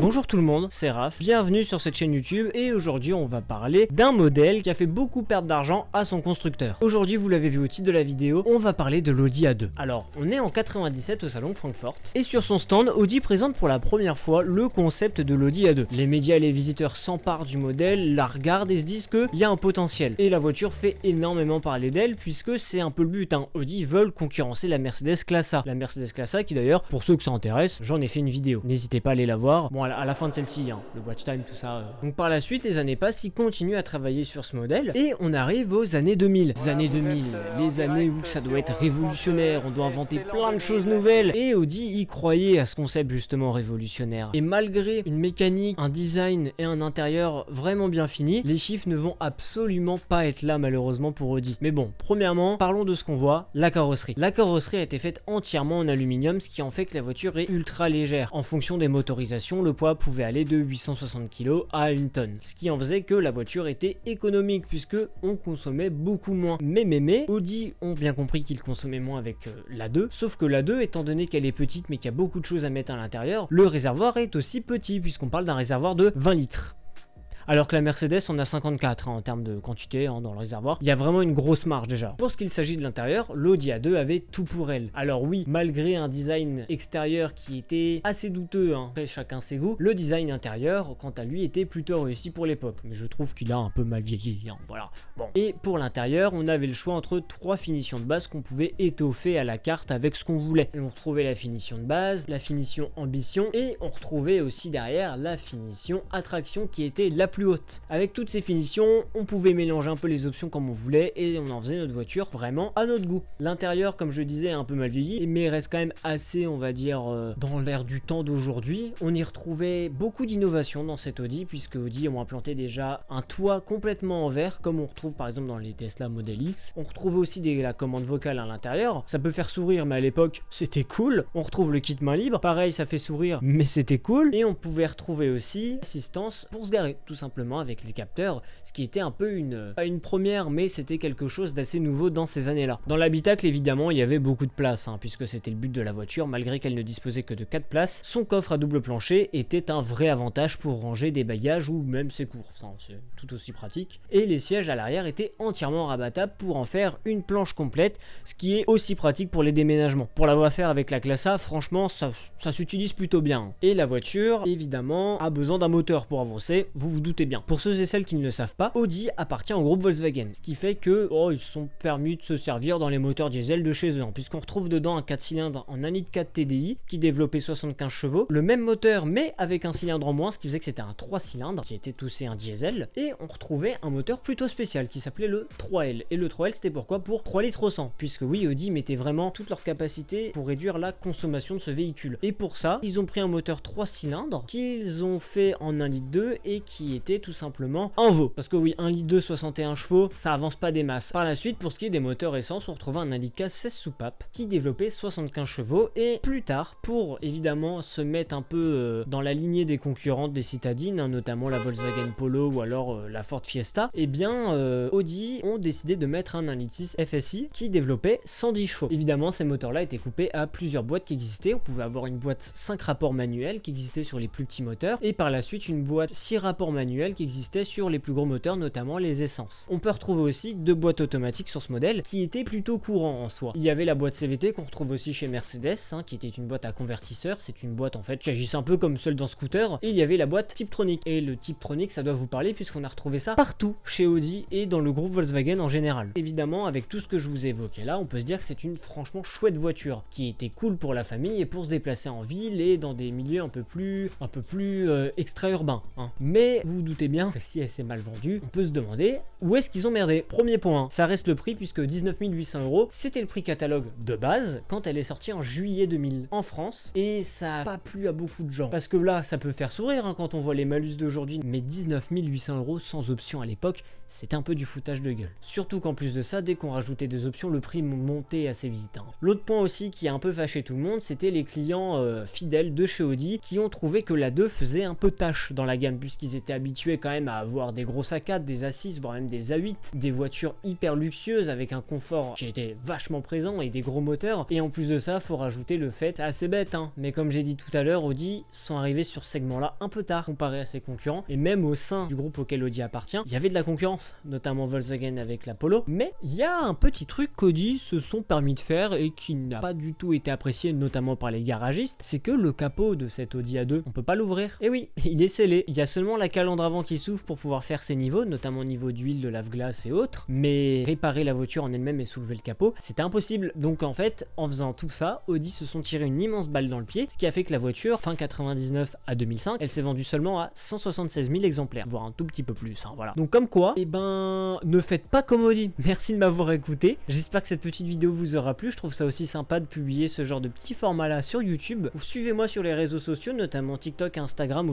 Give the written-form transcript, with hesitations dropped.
Bonjour tout le monde, c'est Raph, bienvenue sur cette chaîne YouTube et aujourd'hui on va parler d'un modèle qui a fait beaucoup perdre d'argent à son constructeur. Aujourd'hui vous l'avez vu au titre de la vidéo, on va parler de l'Audi A2. Alors on est en 97 au salon de Francfort et sur son stand, Audi présente pour la première fois le concept de l'Audi A2. Les médias et les visiteurs s'emparent du modèle, la regardent et se disent qu'il y a un potentiel. Et la voiture fait énormément parler d'elle puisque c'est un peu le but, hein. Audi veulent concurrencer la Mercedes Classe A. La Mercedes Classe A qui d'ailleurs, pour ceux que ça intéresse, j'en ai fait une vidéo. N'hésitez pas à aller la voir. Bon, à la fin de celle-ci, hein, le watch time, tout ça. Donc par la suite, les années passent, ils continuent à travailler sur ce modèle et on arrive aux années 2000. Les années 2000, les années où ça doit être révolutionnaire, on doit inventer plein de choses nouvelles. Et Audi y croyait à ce concept justement révolutionnaire. Et malgré une mécanique, un design et un intérieur vraiment bien fini, les chiffres ne vont absolument pas être là malheureusement pour Audi. Mais bon, premièrement, parlons de ce qu'on voit, la carrosserie. La carrosserie a été faite entièrement en aluminium, ce qui en fait que la voiture est ultra légère. En fonction des motorisations, le poids pouvait aller de 860 kg à 1 tonne. Ce qui en faisait que la voiture était économique puisque on consommait beaucoup moins. Mais, Audi ont bien compris qu'ils consommaient moins avec l'A2, sauf que l'A2, étant donné qu'elle est petite mais qu'il y a beaucoup de choses à mettre à l'intérieur, le réservoir est aussi petit puisqu'on parle d'un réservoir de 20 litres. Alors que la Mercedes en a 54 en termes de quantité dans le réservoir. Il y a vraiment une grosse marge déjà. Pour ce qu'il s'agit de l'intérieur, l'Audi A2 avait tout pour elle. Alors oui, malgré un design extérieur qui était assez douteux, hein, après chacun ses goûts, le design intérieur, quant à lui, était plutôt réussi pour l'époque. Mais je trouve qu'il a un peu mal vieilli, hein, voilà. Bon. Et pour l'intérieur, on avait le choix entre 3 finitions de base qu'on pouvait étoffer à la carte avec ce qu'on voulait. Et on retrouvait la finition de base, la finition ambition, et on retrouvait aussi derrière la finition attraction qui était la plus haute. Avec toutes ces finitions, on pouvait mélanger un peu les options comme on voulait et on en faisait notre voiture vraiment à notre goût. L'intérieur, comme je disais, est un peu mal vieilli, mais reste quand même assez, on va dire, dans l'air du temps d'aujourd'hui. On y retrouvait beaucoup d'innovations dans cette Audi, puisque Audi ont implanté déjà un toit complètement en verre, comme on retrouve par exemple dans les Tesla Model X. On retrouve aussi la commande vocale à l'intérieur. Ça peut faire sourire, mais à l'époque, c'était cool. On retrouve le kit main libre. Pareil, ça fait sourire, mais c'était cool. Et on pouvait retrouver aussi l'assistance pour se garer, tout simplement, avec les capteurs, ce qui était un peu pas une première, mais c'était quelque chose d'assez nouveau dans ces années-là. Dans l'habitacle, évidemment, il y avait beaucoup de place, hein, puisque c'était le but de la voiture, malgré qu'elle ne disposait que de 4 places. Son coffre à double plancher était un vrai avantage pour ranger des bagages ou même ses courses, hein, c'est tout aussi pratique. Et les sièges à l'arrière étaient entièrement rabattables pour en faire une planche complète, ce qui est aussi pratique pour les déménagements. Pour l'avoir fait avec la classe A, franchement, ça s'utilise plutôt bien. Et la voiture, évidemment, a besoin d'un moteur pour avancer, vous vous doutez bien. Pour ceux et celles qui ne le savent pas, Audi appartient au groupe Volkswagen, ce qui fait que ils sont permis de se servir dans les moteurs diesel de chez eux, hein, puisqu'on retrouve dedans un 4 cylindres en 1,4 litre TDI qui développait 75 chevaux, le même moteur mais avec un cylindre en moins, ce qui faisait que c'était un 3 cylindres qui était aussi un diesel, et on retrouvait un moteur plutôt spécial qui s'appelait le 3L. Et le 3L c'était pourquoi? Pour 3 litres au 100, puisque oui, Audi mettait vraiment toute leur capacité pour réduire la consommation de ce véhicule. Et pour ça, ils ont pris un moteur 3 cylindres qu'ils ont fait en 1,2 litre et qui était tout simplement un veau. Parce que oui, 1,2 litre 61 chevaux, ça avance pas des masses. Par la suite, pour ce qui est des moteurs essence, on retrouvait un 1,4 litre 16 soupapes qui développait 75 chevaux. Et plus tard, pour évidemment se mettre un peu dans la lignée des concurrentes des citadines, hein, notamment la Volkswagen Polo ou alors la Ford Fiesta, et bien Audi ont décidé de mettre un 1,6 litre FSI qui développait 110 chevaux. Évidemment, ces moteurs-là étaient coupés à plusieurs boîtes qui existaient. On pouvait avoir une boîte 5 rapports manuels qui existait sur les plus petits moteurs, et par la suite une boîte 6 rapports manuels qui existait sur les plus gros moteurs, notamment les essences. On peut retrouver aussi 2 boîtes automatiques sur ce modèle qui étaient plutôt courants en soi. Il y avait la boîte CVT qu'on retrouve aussi chez Mercedes, hein, qui était une boîte à convertisseur. C'est une boîte en fait qui agissait un peu comme celle d'un scooter. Et il y avait la boîte Tiptronic. Et le Tiptronic, ça doit vous parler puisqu'on a retrouvé ça partout chez Audi et dans le groupe Volkswagen en général. Évidemment, avec tout ce que je vous ai évoqué là, on peut se dire que c'est une franchement chouette voiture qui était cool pour la famille et pour se déplacer en ville et dans des milieux un peu plus extra-urbains, hein. Mais vous vous doutez bien que si elle s'est mal vendue, on peut se demander où est-ce qu'ils ont merdé. Premier point, ça reste le prix puisque 19 800 €, c'était le prix catalogue de base quand elle est sortie en juillet 2000 en France, et ça n'a pas plu à beaucoup de gens. Parce que là, ça peut faire sourire, hein, quand on voit les malus d'aujourd'hui, mais 19 800 € sans option à l'époque, c'était un peu du foutage de gueule. Surtout qu'en plus de ça, dès qu'on rajoutait des options, le prix montait assez vite, hein. L'autre point aussi qui a un peu fâché tout le monde, c'était les clients fidèles de chez Audi qui ont trouvé que la 2 faisait un peu tâche dans la gamme puisqu'ils étaient habitués habitué quand même à avoir des gros A4, des A6, voire même des A8, des voitures hyper luxueuses avec un confort qui était vachement présent et des gros moteurs. Et en plus de ça, faut rajouter le fait, c'est assez bête hein, mais comme j'ai dit tout à l'heure, Audi sont arrivés sur ce segment-là un peu tard comparé à ses concurrents. Et même au sein du groupe auquel Audi appartient, il y avait de la concurrence, notamment Volkswagen avec la Polo. Mais il y a un petit truc qu'Audi se sont permis de faire et qui n'a pas du tout été apprécié, notamment par les garagistes, c'est que le capot de cette Audi A2, on peut pas l'ouvrir. Et oui, il est scellé. Il y a seulement la calandre avant qui s'ouvre pour pouvoir faire ses niveaux, notamment au niveau d'huile, de lave-glace et autres. Mais réparer la voiture en elle-même et soulever le capot, c'était impossible. Donc en fait, en faisant tout ça, Audi se sont tiré une immense balle dans le pied, ce qui a fait que la voiture, fin 99 à 2005, elle s'est vendue seulement à 176 000 exemplaires, voire un tout petit peu plus, hein, voilà. Donc comme quoi, eh ben, ne faites pas comme Audi. Merci de m'avoir écouté. J'espère que cette petite vidéo vous aura plu. Je trouve ça aussi sympa de publier ce genre de petit format là sur YouTube. Suivez-moi sur les réseaux sociaux, notamment TikTok et Instagram, où